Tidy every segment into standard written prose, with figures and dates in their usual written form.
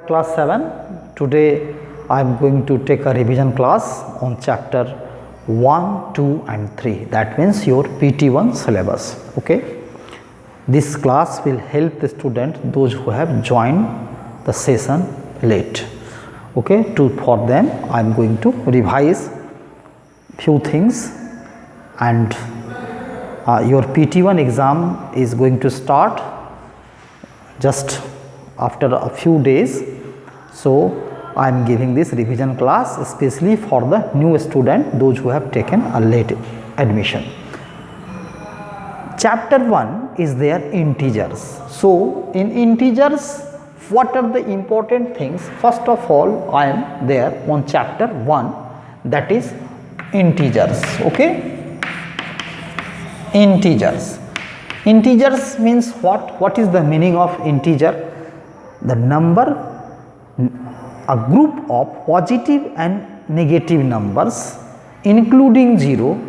Class 7. Today I am going to take a revision class on chapter 1, 2 and 3. That means your PT1 syllabus. Okay. This class will help the student, those who have joined the session late. Okay. For them I am going to revise few things, and your PT1 exam is going to start just after a few days. So I am giving this revision class especially for the new student, those who have taken a late admission. Chapter 1 is their integers. So in integers, what are the important things? First of all, I am there on chapter 1, that is integers. Okay, integers. Integers means what? What is the meaning of integer? The number, a group of positive and negative numbers including 0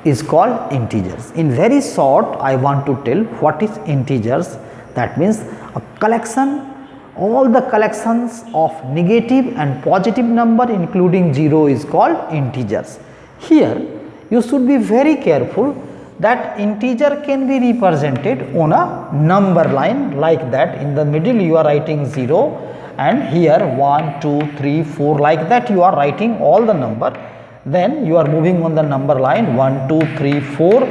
is called integers. In very short, I want to tell what is integers. That means a collection, all the collections of negative and positive number including 0 is called integers. Here you should be very careful that integer can be represented on a number line like that. In the middle you are writing 0 and here 1, 2, 3, 4 like that you are writing all the number. Then you are moving on the number line 1, 2, 3, 4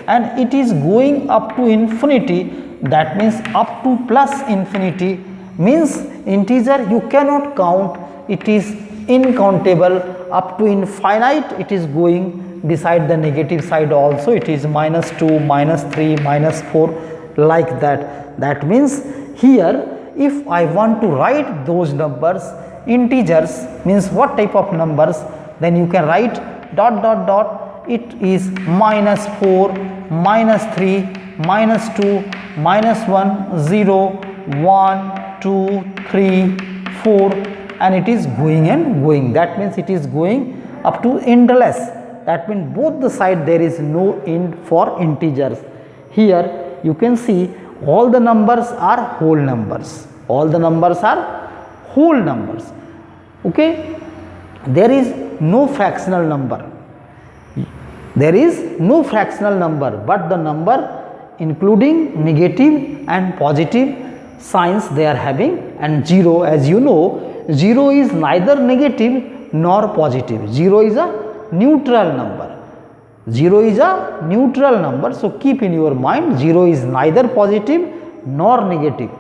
and it is going up to infinity. That means up to plus infinity means integer you cannot count, it is uncountable. Up to infinite it is going. Beside the negative side also it is minus 2, minus 3, minus 4 like that. That means here if I want to write those numbers, integers means what type of numbers, then you can write dot dot dot, it is minus 4, minus 3, minus 2, minus 1, 0, 1, 2, 3, 4 and it is going and going. That means it is going up to endless. That means both the side there is no end for integers. Here you can see all the numbers are whole numbers. All the numbers are whole numbers. Okay. There is no fractional number. There is no fractional number, but the number including negative and positive signs they are having, and 0, as you know, 0 is neither negative nor positive. 0 is a neutral number. 0 is a neutral number. So keep in your mind, 0 is neither positive nor negative.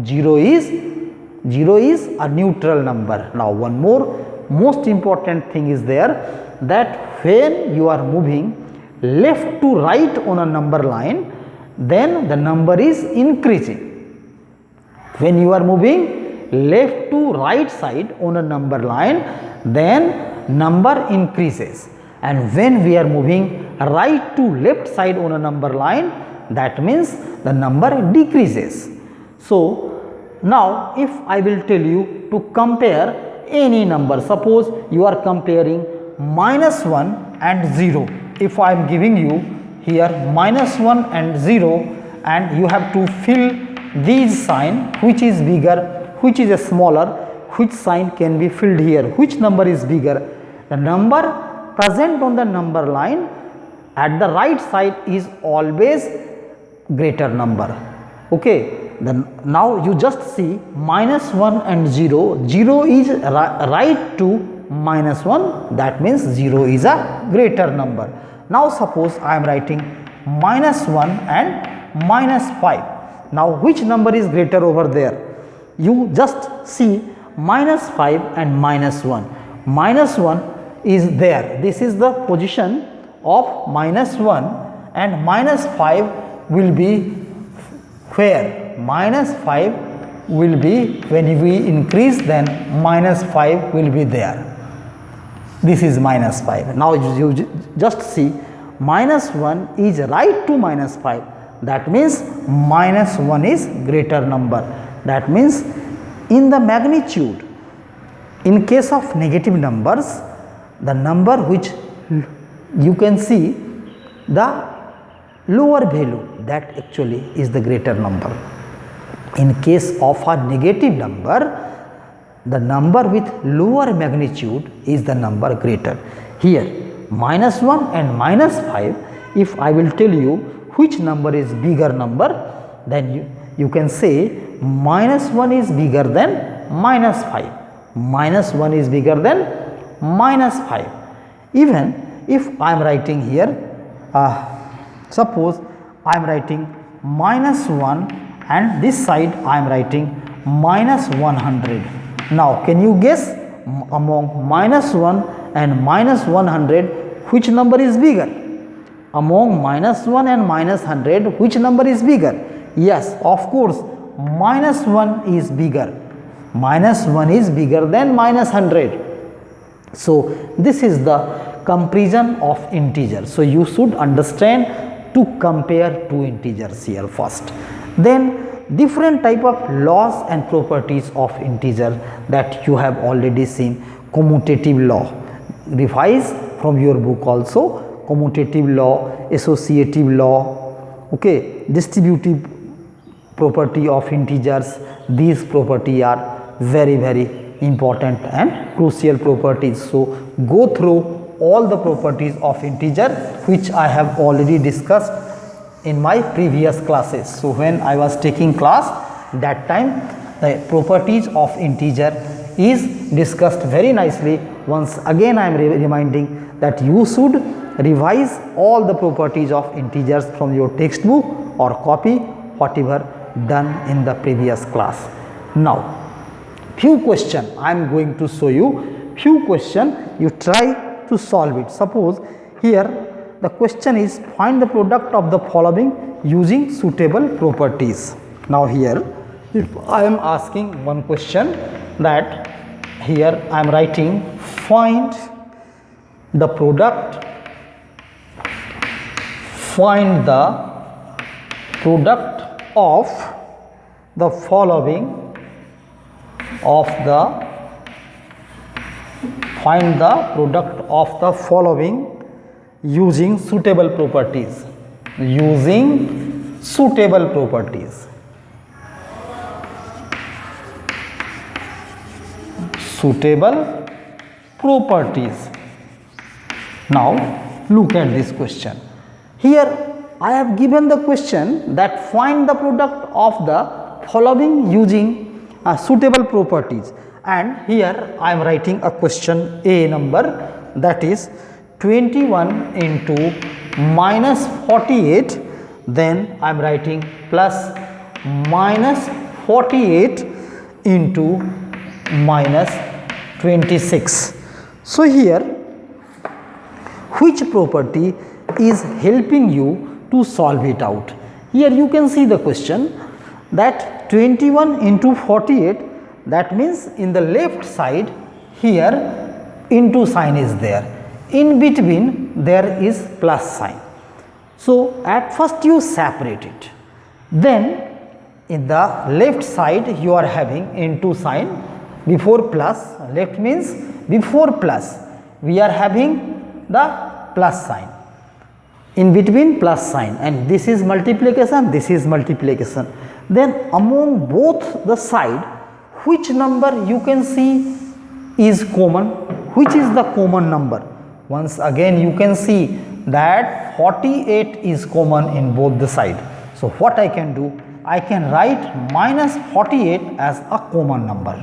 0 is a neutral number. Now one more most important thing is there, that when you are moving left to right on a number line, then the number is increasing. When you are moving left to right side on a number line, then number increases, and when we are moving right to left side on a number line, that means the number decreases. So now if I will tell you to compare any number, suppose you are comparing minus 1 and 0. If I am giving you here minus 1 and 0 and you have to fill these sign, which is bigger, which is smaller, which sign can be filled here, which number is bigger? The number present on the number line at the right side is always greater number. Okay. Then now you just see minus 1 and 0, 0 is right to minus 1, that means 0 is a greater number. Now suppose I am writing minus 1 and minus 5. Now which number is greater over there? You just see minus 5 and minus 1. Minus 1 is there. This is the position of minus 1 and minus 5 will be where? Minus 5 will be when we increase, then minus 5 will be there. This is minus 5. Now you just see minus 1 is right to minus 5. That means minus 1 is greater number. That means in the magnitude, in case of negative numbers, the number which you can see the lower value, that actually is the greater number. In case of a negative number, the number with lower magnitude is the number greater. Here minus 1 and minus 5, if I will tell you which number is bigger number, then you can say minus 1 is bigger than minus 5. Minus 1 is bigger than minus 5. Even if I am writing here, suppose I am writing minus 1 and this side I am writing minus 100. Now can you guess among minus 1 and minus 100 which number is bigger? Among minus 1 and minus 100 which number is bigger? Yes, of course, minus 1 is bigger. Minus 1 is bigger than minus 100. So this is the comparison of integers. So you should understand to compare two integers here first. Then different type of laws and properties of integer that you have already seen. Commutative law, revise from your book also. Commutative law, associative law, okay, distributive property of integers. These properties are very important and crucial properties. So go through all the properties of integer which I have already discussed in my previous classes. So when I was taking class, that time the properties of integer is discussed very nicely. Once again I am reminding that you should revise all the properties of integers from your textbook or copy whatever done in the previous class. Now few question I am going to show you. Few question, you try to solve it. Suppose here the question is find the product of the following using suitable properties. Now here if I am asking one question, that here I am writing find the product of the following using suitable properties. Now look at this question. Here I have given the question that find the product of the following using suitable properties, and here I am writing a question A number, that is 21 into minus 48, then I am writing plus minus 48 into minus 26. So here which property is helping you to solve it out? Here you can see the question that 21 into 48, that means in the left side here into sign is there, in between there is plus sign. So at first you separate it, then in the left side you are having into sign, before plus, left means before plus we are having the plus sign, in between plus sign, and this is multiplication, this is multiplication. Then among both the side which number you can see is common, which is the common number? Once again you can see that 48 is common in both the side. So what I can do, I can write minus 48 as a common number.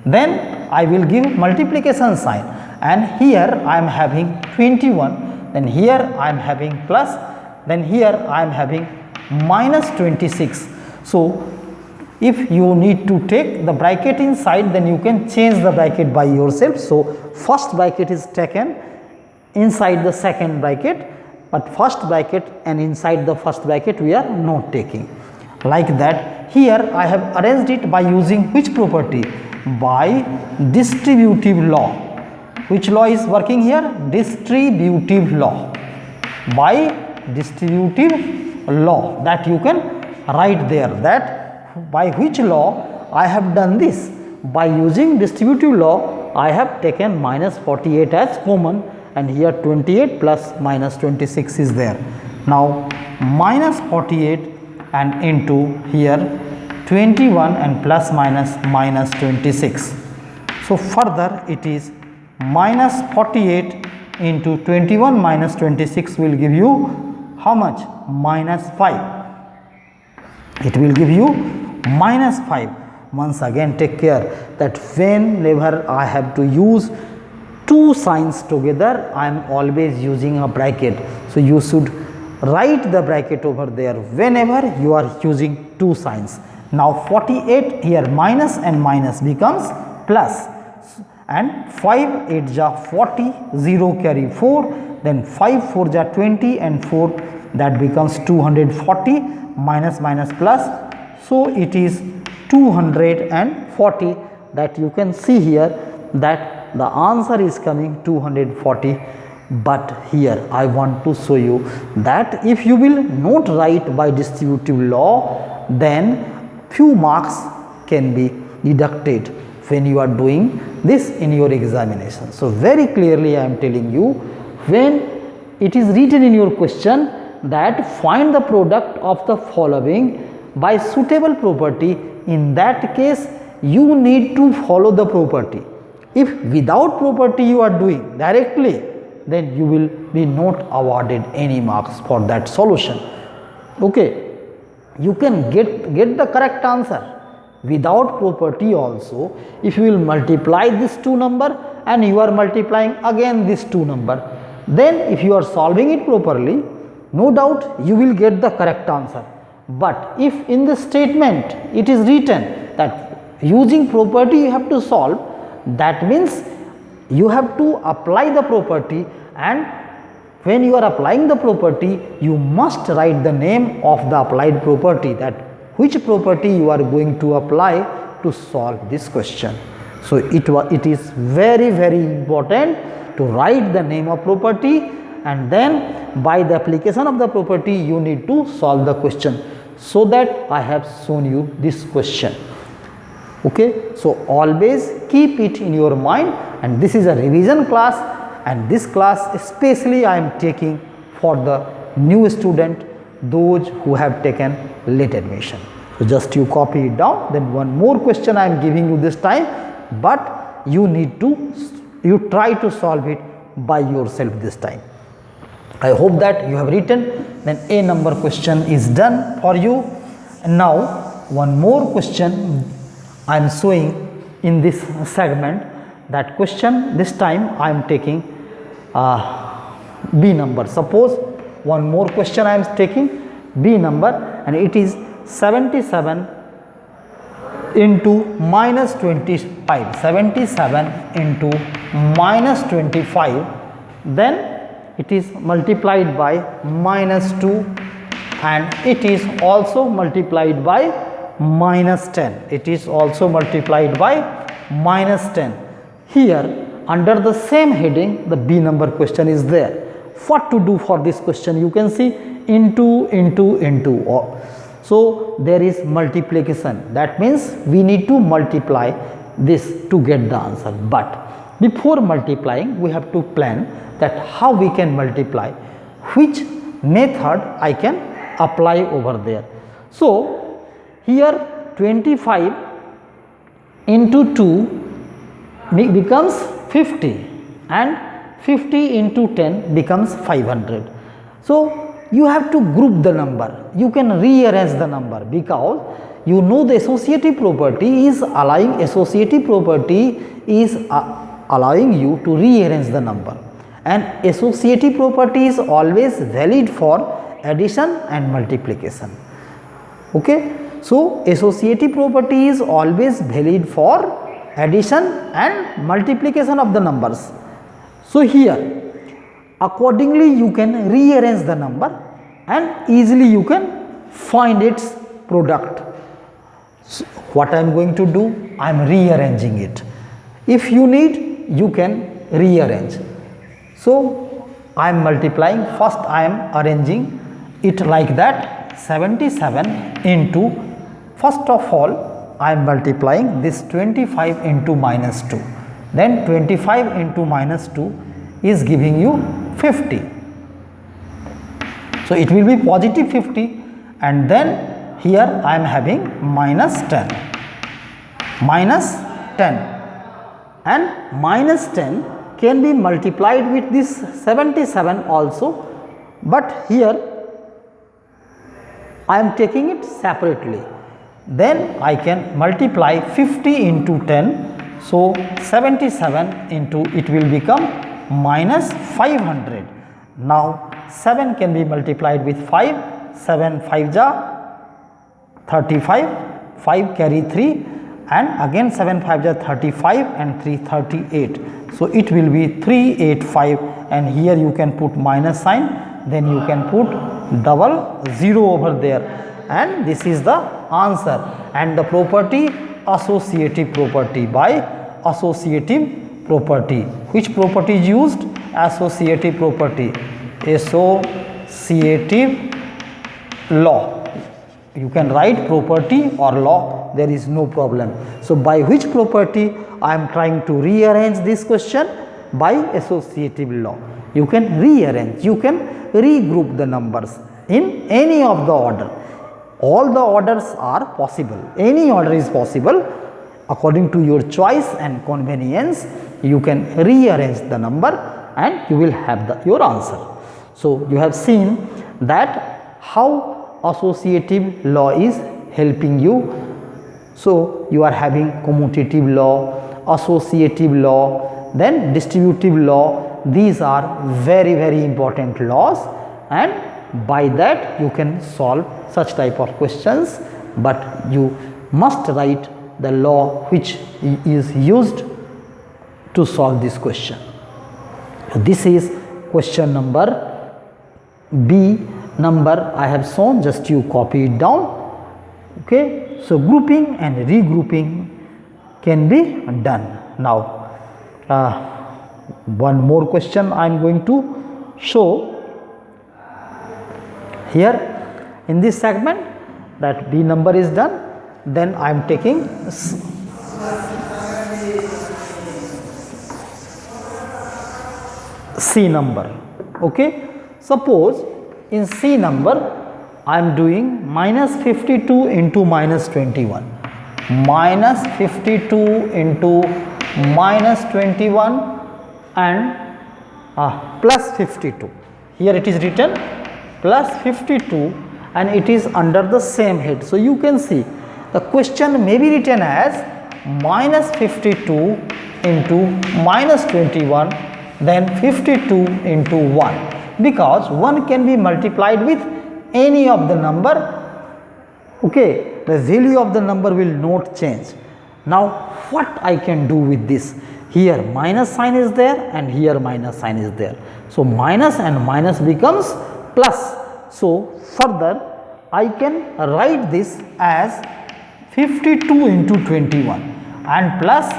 Then I will give multiplication sign, and here I am having 21, then here I am having plus, then here I am having minus 26. So if you need to take the bracket inside, then you can change the bracket by yourself. So first bracket is taken inside the second bracket, but first bracket and inside the first bracket we are not taking. Like that, here I have arranged it by using which property? By distributive law. Which law is working here? Distributive law. By distributive law, that you can write there, that by which law I have done this. By using distributive law I have taken minus 48 as common, and here 28 plus minus 26 is there. Now minus 48 and into here 21 and plus minus minus 26. So further it is minus 48 into 21 minus 26 will give you how much? Minus 5. It will give you minus 5. Once again take care that whenever I have to use two signs together, I am always using a bracket. So you should write the bracket over there whenever you are using two signs. Now 48 here minus and minus becomes plus, and 5 8 ja 40, 0 carry 4, then 5 4 ja 20 and 4, that becomes 240, minus minus plus. So it is 240, that you can see here that the answer is coming 240. But here I want to show you that if you will not write by distributive law, then few marks can be deducted when you are doing this in your examination. So very clearly I am telling you, when it is written in your question that find the product of the following by suitable property, in that case you need to follow the property. If without property you are doing directly, then you will be not awarded any marks for that solution. Okay, you can get the correct answer without property also. If you will multiply this two number and you are multiplying again this two number, then if you are solving it properly, no doubt you will get the correct answer. But if in the statement it is written that using property you have to solve, that means you have to apply the property, and when you are applying the property you must write the name of the applied property, that which property you are going to apply to solve this question. So it is very important to write the name of property, and then by the application of the property you need to solve the question. So that I have shown you this question. Okay, so always keep it in your mind, and this is a revision class, and this class especially I am taking for the new student, those who have taken late admission. So just you copy it down. Then one more question I am giving you this time, but you try to solve it by yourself this time. I hope that you have written. Then A number question is done for you. And now one more question I am showing in this segment. That question this time I am taking B number. Suppose one more question I am taking B number, and it is 77 into minus 25. 77 into minus 25, then it is multiplied by minus 2, and it is also multiplied by minus 10. It is also multiplied by minus 10. Here under the same heading the B number question is there. What to do for this question? You can see into. So there is multiplication. That means we need to multiply this to get the answer. But before multiplying we have to plan that how we can multiply, which method I can apply over there. So here 25 into 2 becomes 50, and 50 into 10 becomes 500. So you have to group the number. You can rearrange the number, because you know the associative property is allowing you to rearrange the number, and associative property is always valid for addition and multiplication. Okay, so associative property is always valid for addition and multiplication of the numbers. So here accordingly you can rearrange the number and easily you can find its product. So what I am going to do, I am rearranging it. If you need, you can rearrange. So I am multiplying. First I am arranging it like that. 77 into, first of all I am multiplying this 25 into minus 2. Then 25 into minus 2 is giving you 50. So it will be positive 50, and then here I am having minus 10. and minus 10 can be multiplied with this 77 also, but here I am taking it separately. Then I can multiply 50 into 10, so 77 into it will become minus 500. Now 7 can be multiplied with 5, 7 5 ja 35, 5 carry 3, and again 7 5 ja 35 and 3 38. So it will be 385, and here you can put minus sign, then you can put double 0 over there, and this is the answer. And the property, associative property, by associative property. Which property is used? Associative property, associative law. You can write property or law, there is no problem. So by which property I am trying to rearrange this question? By associative law. You can rearrange, you can regroup the numbers in any of the order. All the orders are possible, any order is possible. According to your choice and convenience, you can rearrange the number and you will have your answer. So you have seen that how associative law is helping you. So you are having commutative law, associative law, then distributive law. These are very, very important laws, and by that you can solve such type of questions, but you must write the law which is used to solve this question. This is question number B. Number I have shown, just you copy it down. Okay, so grouping and regrouping can be done. Now one more question I am going to show here in this segment, that B number is done. Then I am taking C number. Okay, suppose in C number I am doing minus 52 into minus 21, minus 52 into minus 21 and plus 52. Here it is written plus 52 and it is under the same head. So you can see the question may be written as minus 52 into minus 21, then 52 into 1, because 1 can be multiplied with any of the number. Okay, the value of the number will not change. Now what I can do with this? Here minus sign is there and here minus sign is there. So minus and minus becomes plus. So further I can write this as 52 into 21 and plus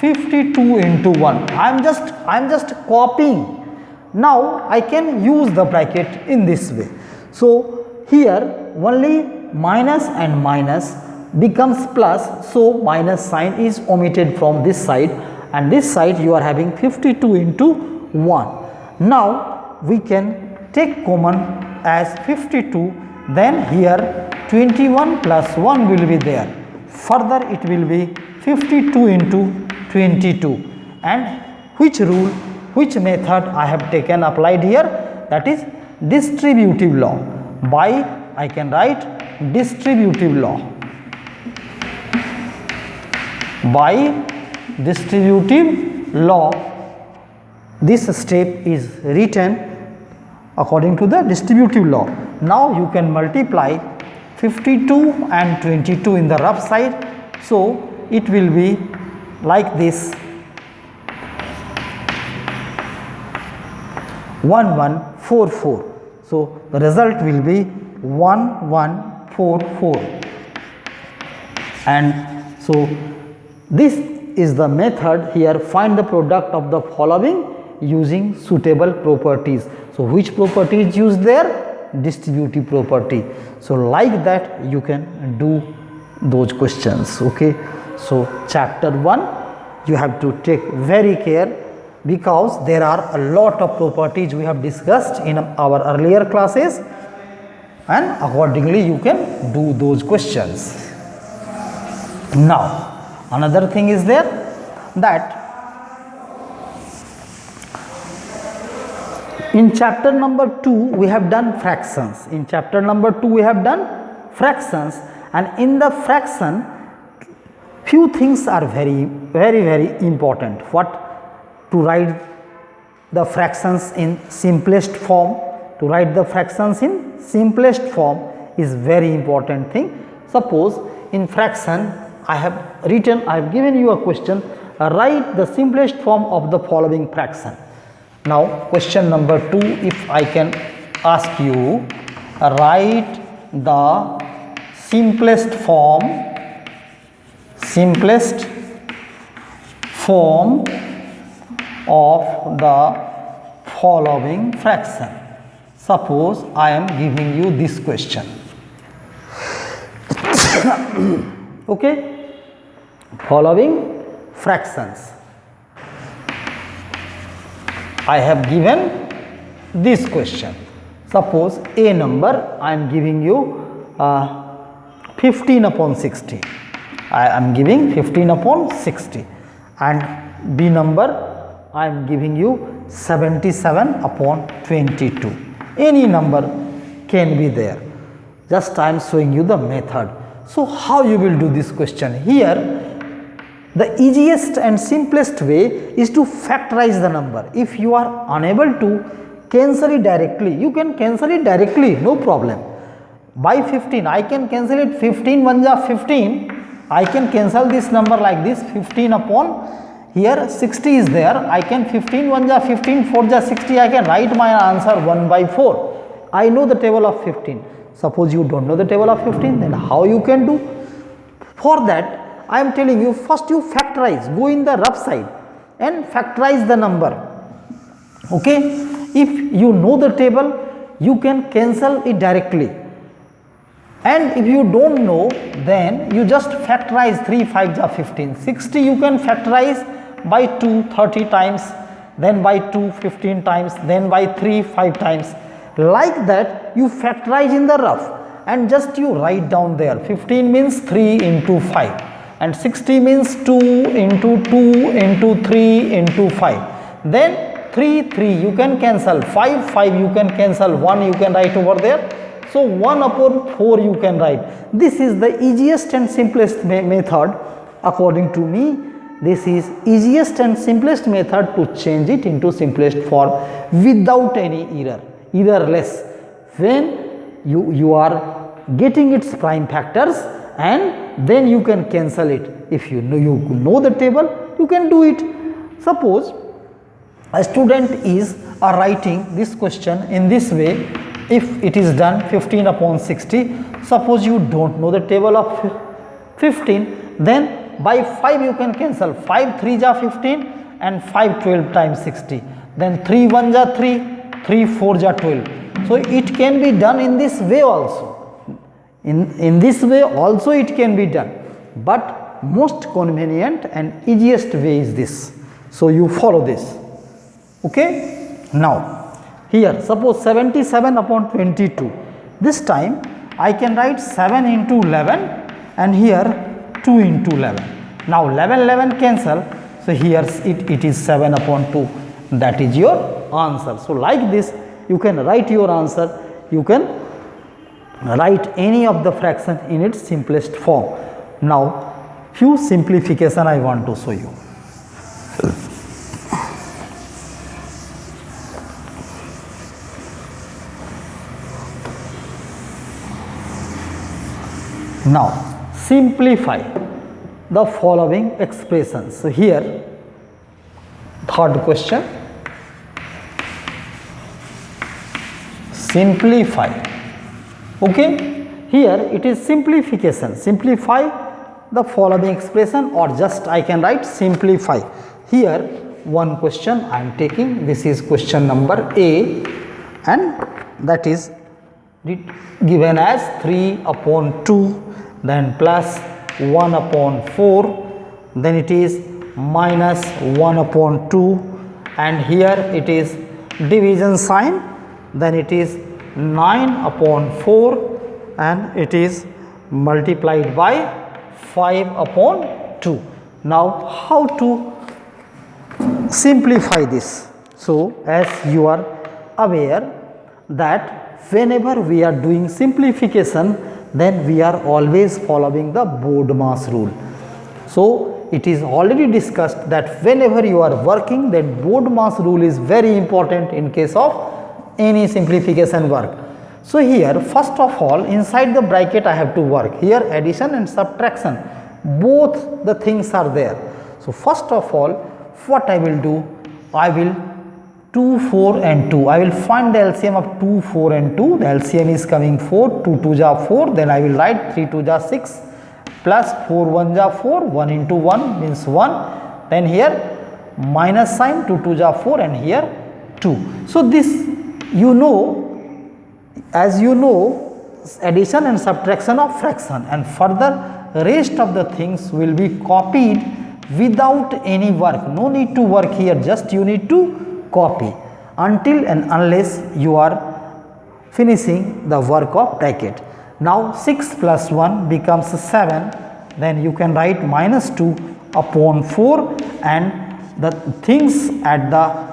52 into 1. I am just copying. Now I can use the bracket in this way. So here only minus and minus becomes plus, so minus sign is omitted from this side, and this side you are having 52 into 1. Now we can take common as 52, then here 21 plus 1 will be there. Further it will be 52 into 22, and which rule, which method I have taken applied here, that is distributive law. By I can write distributive law. By distributive law, this step is written according to the distributive law. Now you can multiply 52 and 22 in the rough side, so it will be like this, 1144. So the result will be 1144, and so this is the method. Here find the product of the following using suitable properties. So which property is used there? Distributive property. So like that you can do those questions. Okay, so chapter 1 you have to take very care, because there are a lot of properties we have discussed in our earlier classes, and accordingly you can do those questions. Now another thing is there, that in chapter number 2 we have done fractions. In chapter number 2 we have done fractions, and in the fraction few things are very important. What? To write the fractions in simplest form. To write the fractions in simplest form is very important thing. Suppose in fraction I have given you a question, write the simplest form of the following fraction. Now question number 2, if I can ask you, write the simplest form of the following fraction. Suppose I am giving you this question. Okay, following fractions. I have given this question. Suppose a number I am giving you 15 upon 60. I am giving 15 upon 60, and b number I am giving you 77 upon 22. Any number can be there. Just I am showing you the method. So how you will do this question? Here the easiest and simplest way is to factorize the number. If you are unable to cancel it directly, you can cancel it directly, no problem. By 15 I can cancel it. 15 1 ja 15. I can cancel this number like this. 15 upon here 60 is there. I can 15 1 ja 15, 4 ja 60. I can write my answer 1 by 4. I know the table of 15. Suppose you don't know the table of 15, then how you can do? For that I am telling you, first you factorize, go in the rough side and factorize the number. Okay, if you know the table, you can cancel it directly, and if you don't know, then you just factorize. 3 5 ja 15, 60 you can factorize by 2 30 times, then by 2 15 times, then by 3 5 times. Like that you factorize in the rough and just you write down there. 15 means 3 into 5, and 60 means 2 into 2 into 3 into 5. Then 3 3 you can cancel, 5 5 you can cancel, 1 you can write over there. So 1 upon 4 you can write. This is the easiest and simplest method according to me. This is easiest and simplest method to change it into simplest form without any errorless. When you are getting its prime factors, and then you can cancel it. If you know the table, you can do it. Suppose a student is writing this question in this way. If it is done 15 upon 60, suppose you don't know the table of 15, then by 5 you can cancel. 5 3 ja 15 and 5 12 times 60. Then 3 1 ja 3, 3 4 ja 12. So it can be done in this way also. In this way also it can be done, but most convenient and easiest way is this. So you follow this. Okay. Now here suppose 77 upon 22. This time I can write 7 into 11 and here 2 into 11. Now 11 cancel. So here it is 7 upon 2. That is your answer. So like this you can write your answer. You can write any of the fraction in its simplest form. Now few simplification I want to show you. Now simplify the following expressions. So here third question, simplify. Okay, here it is simplification. Simplify the following expression, or just I can write simplify. Here one question I am taking. This is question number A, and that is given as 3 upon 2, then plus 1 upon 4, then it is minus 1 upon 2, and here it is division sign, then it is 9 upon 4, and it is multiplied by 5 upon 2. Now how to simplify this? So as you are aware that whenever we are doing simplification, then we are always following the BODMAS rule. So it is already discussed that whenever you are working, then BODMAS rule is very important in case of any simplification work. So here first of all, inside the bracket I have to work. Here addition and subtraction, both the things are there. So first of all, what I will do, I will 2, 4 and 2. I will find the LCM of 2, 4 and 2. The LCM is coming 4, 2 2 ja 4. Then I will write 3 2 ja 6 plus 4 1 ja 4. 1 into 1 means 1. Then here minus sign, 2 2 ja 4 and here 2. So this you know, as you know, addition and subtraction of fraction, and further rest of the things will be copied without any work. No need to work here, just you need to copy until and unless you are finishing the work of bracket. Now 6 plus 1 becomes 7, then you can write minus 2 upon 4, and the things at the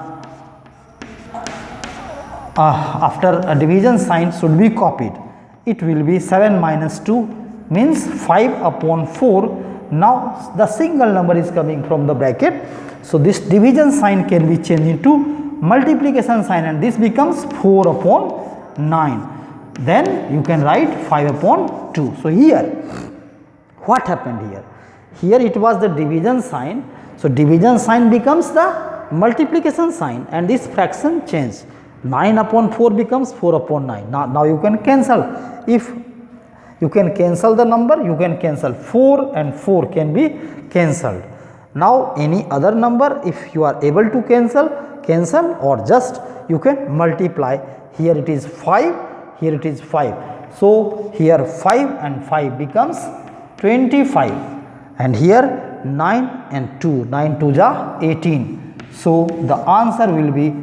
after a division sign should be copied. It will be 7 minus 2 means 5 upon 4. Now the single number is coming from the bracket. So this division sign can be changed into multiplication sign, and this becomes 4 upon 9. Then you can write 5 upon 2. So here what happened here? Here it was the division sign. So division sign becomes the multiplication sign, and this fraction changed. 9 upon 4 becomes 4 upon 9. Now you can cancel. If you can cancel the number, you can cancel 4 and 4 can be cancelled. Now any other number, if you are able to cancel, or just you can multiply. Here it is 5, here it is 5. So here 5 and 5 becomes 25, and here 9 and 2, 9 2 ja 18. So the answer will be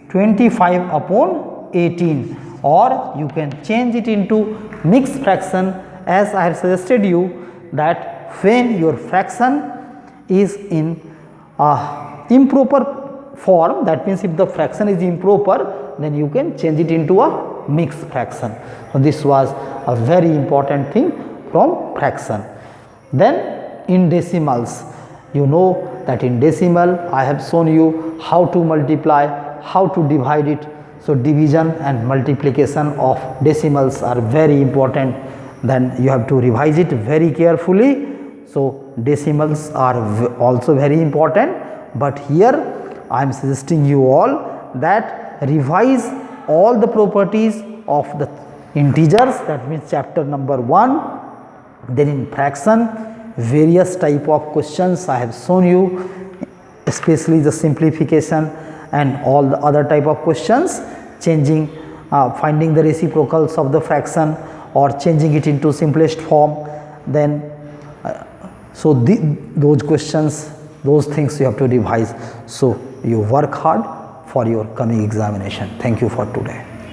25 upon 18, or you can change it into mixed fraction, as I have suggested you that when your fraction is in improper form, that means if the fraction is improper, then you can change it into a mixed fraction. So this was a very important thing from fraction. Then in decimals, you know that in decimal I have shown you how to multiply, how to divide it. So division and multiplication of decimals are very important. Then you have to revise it very carefully. So decimals are also very important, but here I am suggesting you all that revise all the properties of the integers, that means chapter number 1. Then in fraction, various type of questions I have shown you, especially the simplification and all the other type of questions, changing finding the reciprocals of the fraction or changing it into simplest form. Then so those questions, those things you have to revise. So you work hard for your coming examination. Thank you for today.